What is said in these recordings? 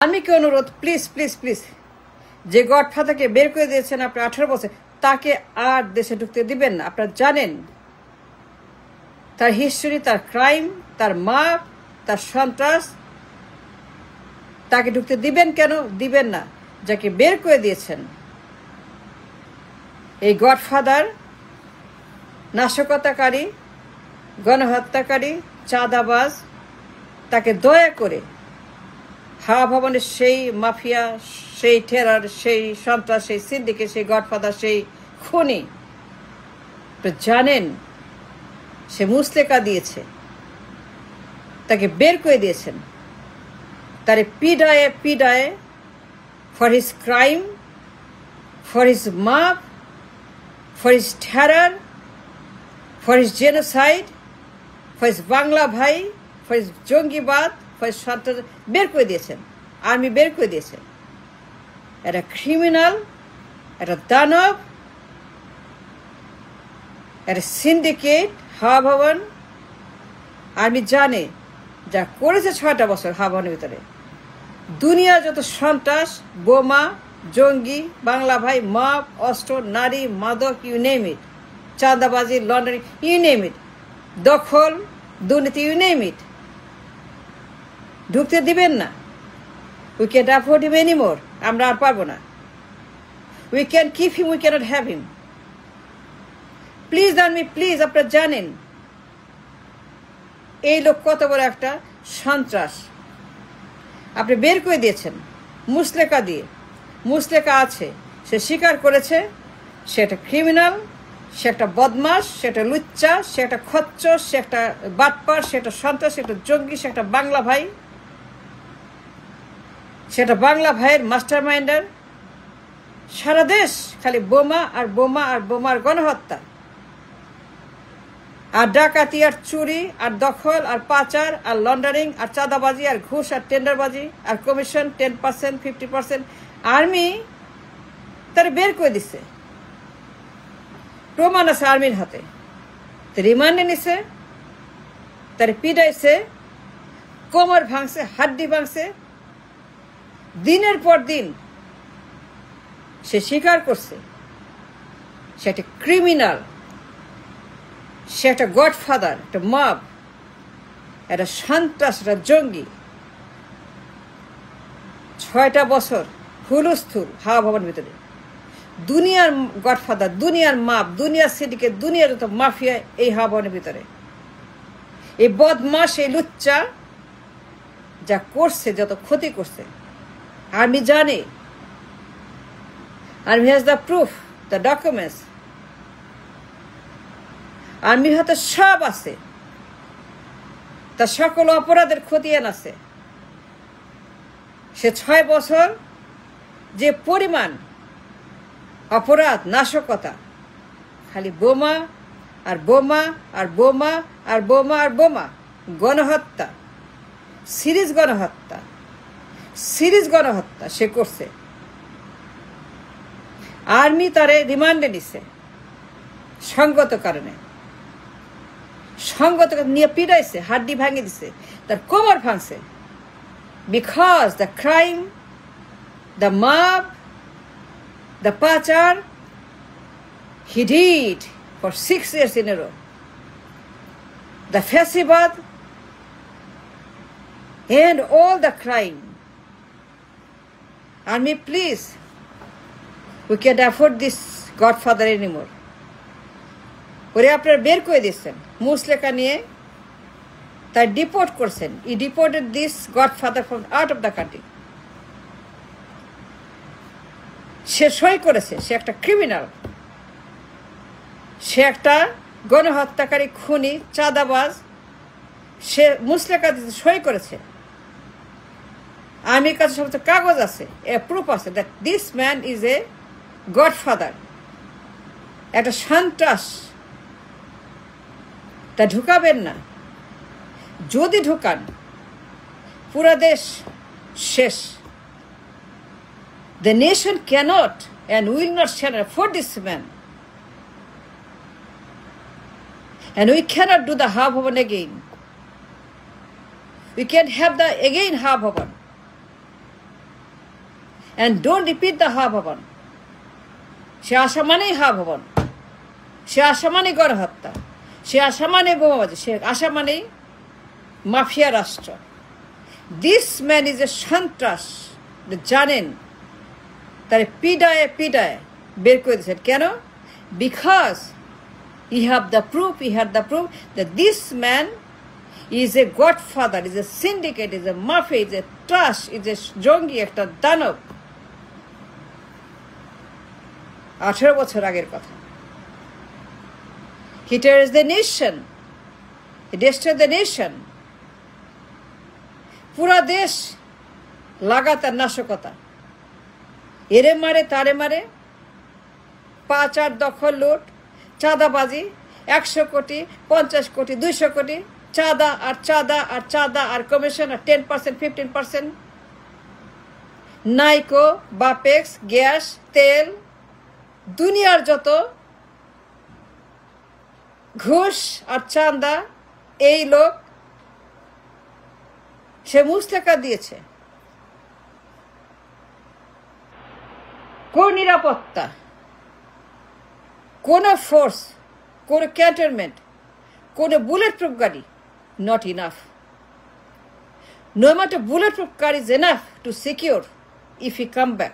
আমি কি অনুরোধ, প্লিজ প্লিজ প্লিজ, যে গডফাদারকে বের করে দিয়েছেন আপনার 18 বছর, তাকে আর দেশে ঢুকতে দিবেন না। আপনারা জানেন তার হিস্টোরি, তার ক্রাইম, তার মাপ, তার সন্ত্রাস। তাকে ঢুকতে দিবেন কেন? দিবেন না। যাকে বের করে দিয়েছেন, এই গডফাদার নাশকতাকারী, গণহত্যাকারী, চাঁদাবাজ, তাকে দয়া করে হাওয়া ভবনের সেই মাফিয়া, সেই টেরর, সেই সন্ত্রাস, সেই সিন্ডিকেট, সেই গডফাদার, সেই খুনি, জানেন সে মুসলেকা দিয়েছে, তাকে বের করে দিয়েছেন। তারে পিডায়ে পিডায়ে for his crime, for his mob, for his terror, for his genocide, for his Bangla Bhai, for his জঙ্গিবাদ, ফর হিজ সন্ত্রাস বের করে দিয়েছেন। আর্মি বের করে দিয়েছেন। একটা ক্রিমিনাল, একটা দানব, একটা সিন্ডিকেট হাওয়া ভবন। আর্মি জানে যা করেছে 6টা বছর হাওয়া ভবনের ভিতরে। দুনিয়ার যত সন্ত্রাস, বোমা, জঙ্গি, বাংলা ভাই, মাপ, অস্ত্র, নারী, মাদক, ইউ নেম ইট, চাঁদাবাজি, লন্ডারিং, ইউ নেম ইট, দখল, দুর্নীতি, ইউ নেম ইট, ঢুকতে দিবেন না। We can afford him anymore. আমরা আর পারবো না। We can keep him, we can't have him. Please army, please. আপনারা জানেন এই লোক কত বড় একটা সন্ত্রাস। আপনি বের করে দিয়েছেন মুসলেকা দিয়ে। মুসলেকা আছে, সে স্বীকার করেছে সে একটা ক্রিমিনাল, সে একটা বদমাস, সে একটা লুচ্চা, সে একটা খচ্চর, সে একটা বাটপার, সে একটা সন্ত্রাস, সে একটা জঙ্গি, সে একটা বাংলা ভাই, সে একটা বাংলা ভাইয়ের মাস্টার মাইন্ডার। সারা দেশ খালি বোমা আর বোমা আর বোমার গণহত্যা আর ডাকাতি আর চুরি আর দখল আর পাচার আর লন্ডারিং আর চাঁদাবাজি আর ঘুষ আর টেন্ডারবাজি আর কমিশন 10%, 50%। আর্মি তার বের করে দিচ্ছে। প্রমাণ আছে আর্মির হাতে। রিমান্ডে নিছে, তার পিডাইছে, কোমর ভাঙছে, হাড্ডি ভাঙছে। দিনের পর দিন সে স্বীকার করছে সে একটা ক্রিমিনাল, সে একটা গডফাদার, একটা মব, একটা সন্ত্রাস, একটা জঙ্গি। 6টা বছর হুলস্থুল হাওয়া ভবনের ভিতরে। দুনিয়ার গডফাদার, দুনিয়ার মাপ, দুনিয়ার সিন্ডিকেট, দুনিয়ার যত মাফিয়া এই হাওয়া ভবনের ভিতরে। এই বদমাস, এই লুচ্চা যা করছে, যত ক্ষতি করছে, আর্মি জানে। Army has the proof, the documents. আর্মির হাতে সব আছে, তার সকল অপরাধের খতিয়ান আছে। সে 6 বছর যে পরিমাণ অপরাধ, নাশকতা, খালি বোমা আর বোমা আর বোমা আর বোমা আর বোমা, গণহত্যা, সিরিজ গণহত্যা, সিরিজ গণহত্যা সে করছে। আর্মি তারে রিমান্ডে নিছে সঙ্গত কারণে। সঙ্গত নিয়ে পিড়াইছে, হাড্ডি ভাঙে দিছে, তার কোমর ভাঙছে। Because the crime, the mob, the পাচার he did for 6 years in a row. The Fasibad and all the crime. Army, please, we can't afford this godfather anymore. ওরে আপনারা বের করে দিচ্ছেন মুসলেকা নিয়ে, তাই ডিপোর্ট করছেন। He deported this godfather from out of the country. সে সই করেছে সে একটা ক্রিমিনাল, সে একটা গণহত্যাকারী, খুনি, চাঁদাবাজ। সে মুসলেকা দিতে সই করেছে। আর্মির কাছে সমস্ত কাগজ আছে, প্রুফ আছে that this man is a godfather, একটা সন্ত্রাস। তা ঢুকাবেন না। যদি ঢুকান পুরা দেশ শেষ। The nation cannot and will not stand for this man. And we cannot do the Hawa Bhavan again. We can't have the again Hawa Bhavan. and don't repeat the হা ভবন। সে আসা মানেই হা ভবন, সে আসা মানেই গণহত্যা, সে আসা মানে বোমাবাজি, সে আসা মানেই মাফিয়া রাষ্ট্র। দিস ম্যান ইজ এ সন্ত্রাস। জানেন, তার পিডায় পিডায় বের করে দিয়েছেন। কেন? Because you have the proof, he had the proof that this man is a godfather, is a syndicate, is a mafia, is a trash, is a জঙ্গি, একটা দানব। 18 বছর আগের কথা। He terrorized the nation, he destroyed the nation। পুরা দেশ লাগাতার নাশকতা, এরে মারে তারে মারে, পাচার, দখল, লুট, চাঁদাবাজি, 100 কোটি, 50 কোটি, 200 কোটি, চাঁদা আর চাঁদা আর চাঁদা আর কমিশন আর 10%, 15%, নাইকো, বাপেক্স, গ্যাস, তেল, দুনিয়ার যত ঘুষ আর চাঁদা, এই লোক সে মুস্তাকা দিয়েছে। কোন নিরাপত্তা, কোন ফোর্স, কোন ক্যান্টনমেন্ট, কোন বুলেট প্রুফ গাড়ি, not enough. No matter bullet proof car is enough to secure if he come back.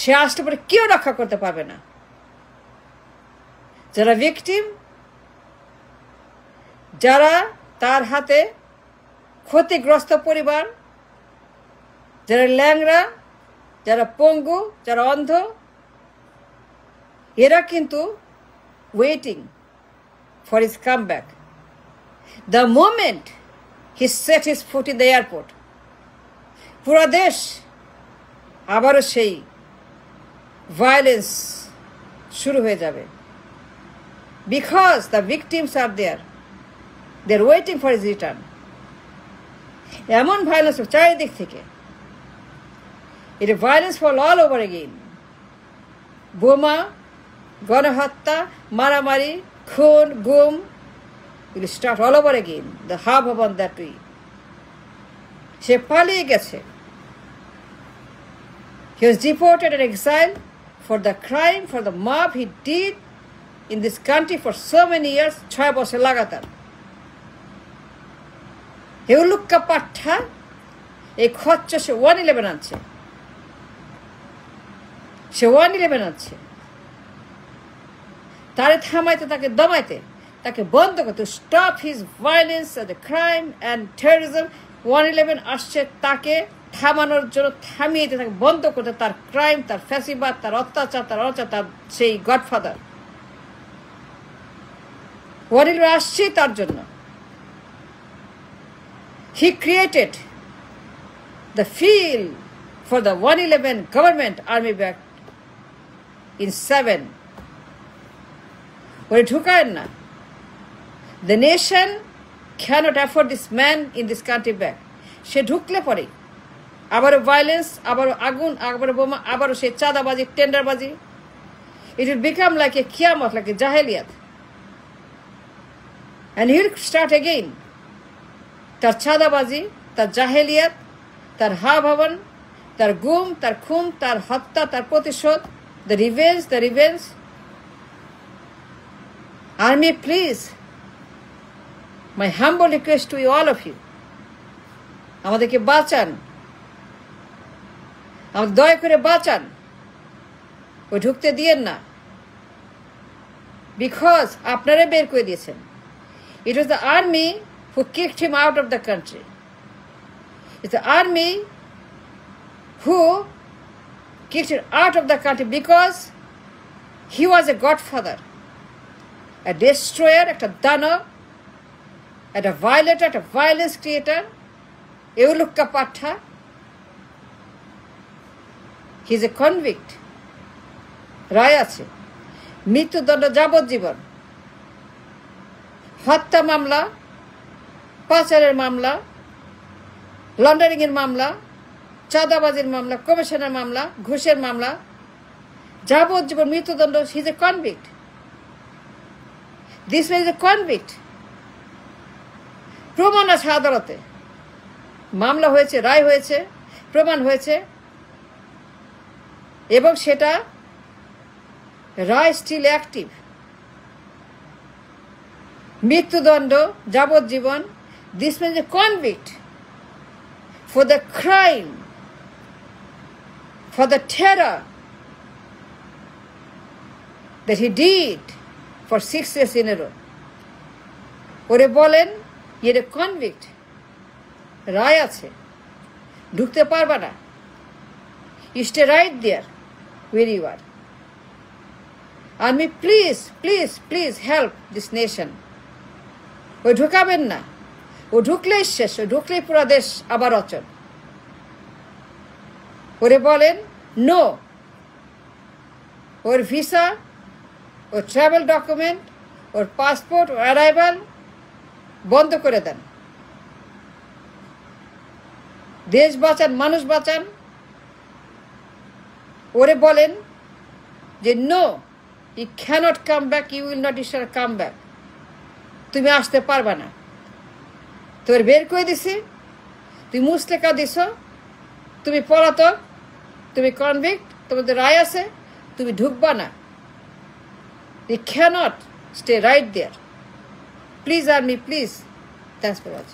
সে আসতে পারে, কেউ রক্ষা করতে পারবে না। যারা ভিকটিম, যারা তার হাতে ক্ষতিগ্রস্ত পরিবার, যারা ল্যাংড়া, যারা পঙ্গু, যারা অন্ধ, এরা কিন্তু waiting for his come back. The moment he set his foot in the airport, পুরা দেশ আবারও সেই ভায়োলেন্স শুরু হয়ে যাবে। Because the victims are there, they are waiting for his return. এমন ভায়োলেন্স চারিদিক থেকে, এটা violence fall all over again. বোমা, গণহত্যা, মারামারি, খুন, গুম, will start all over again. The হা ভবন that way. সে পালিয়ে গেছে। He was deported and exiled for the crime, for the mob he did in this country for so many years, 6 বছর লাগাতার। হেউলুক্কা পাঠা এই খচ্চ সে 111 আনছে, সে 111 আনছে। তারে থামাইতে, তাকে দমাইতে, তাকে বন্ধ করতে, stop his violence and the crime and terrorism. 111 আসছে তাকে থামানোর জন্য, থামিয়ে তাকে বন্ধ করতে, তার ক্রাইম, তার ফ্যাসিবাদ, তার অত্যাচার, তার অত্যাচার, তার সেই গডফাদার। 111 আসছে তার জন্য। He created the field for the 111 government army back in 7. ওরে ঢুকায় না। The nation cannot afford this man in this country back. সে ঢুকলে পরে আবারও ভায়োলেন্স, আবারও আগুন, আবারও বোমা, আবারও সেই চাঁদাবাজি, টেন্ডারবাজি। It will become like a কিয়ামত, like a জাহেলিয়াত। And he will start again. তার চাঁদাবাজি, তার জাহেলিয়াত, তার হা ভবন, তার গুম, তার খুন, তার হত্যা, তার প্রতিশোধ, the revenge, the revenge. Army, please, my humble request to you, all of you, আমাদেরকে বাঁচান, আমাদের দয়া করে বাঁচান, ও ঢুকতে দিয়েন না। বিকজ আপনারা বের করে দিয়েছেন। It was the army who kicked him out of the country. It's the army who kicked him out of the country because he was a godfather, a destroyer, একটা দানব, একটা violator, একটা violence creator, এউলুক্কা পাঠা। He is a convict. রায় আছে, মৃত্যুদণ্ড, যাবজ্জীবন, হত্যা মামলা, পাচারের মামলা, লন্ডারিংয়ের মামলা, চাঁদাবাজির মামলা, কমিশনের মামলা, ঘুষের মামলা, যাবজ্জীবন, মৃত্যুদণ্ড। He is a convict. This is a convict. প্রমাণ আছে আদালতে, মামলা হয়েছে, রায় হয়েছে, প্রমাণ হয়েছে এবং সেটা রায় স্টিল অ্যাক্টিভ। মৃত্যুদণ্ড, যাবজ্জীবন। This means a convict for the crime, for the terror that he did for 6 years in a row. ওরে বলেন এর কনভিক্ট, রায় আছে, ঢুকতে পারবা না। You stay right there where you are. Army, please, please, please help this nation. ও ঢুকাবেন না, ও ঢুকলেই শেষ, ও ঢুকলেই পুরো দেশ আবার অচল। ওরে বলেন নো, ওর ভিসা, ওর ট্রাভেল ডকুমেন্ট, ওর পাসপোর্ট, ওর অ্যারাইভাল বন্ধ করে দেন। দেশ বাঁচান, মানুষ বাঁচান। ওরে বলেন যে no, you can't come back, you will not, you shall come back. তুমি আসতে পারবা না, তোর বের করে দিছি, তুই মুস্তেকা দিছ, তুমি পলাতক, তুমি কনভিক্ট, তোমাদের রায় আছে, তুমি ঢুকবা না। You cannot stay right there. Please, Army, please. Thanks for watching.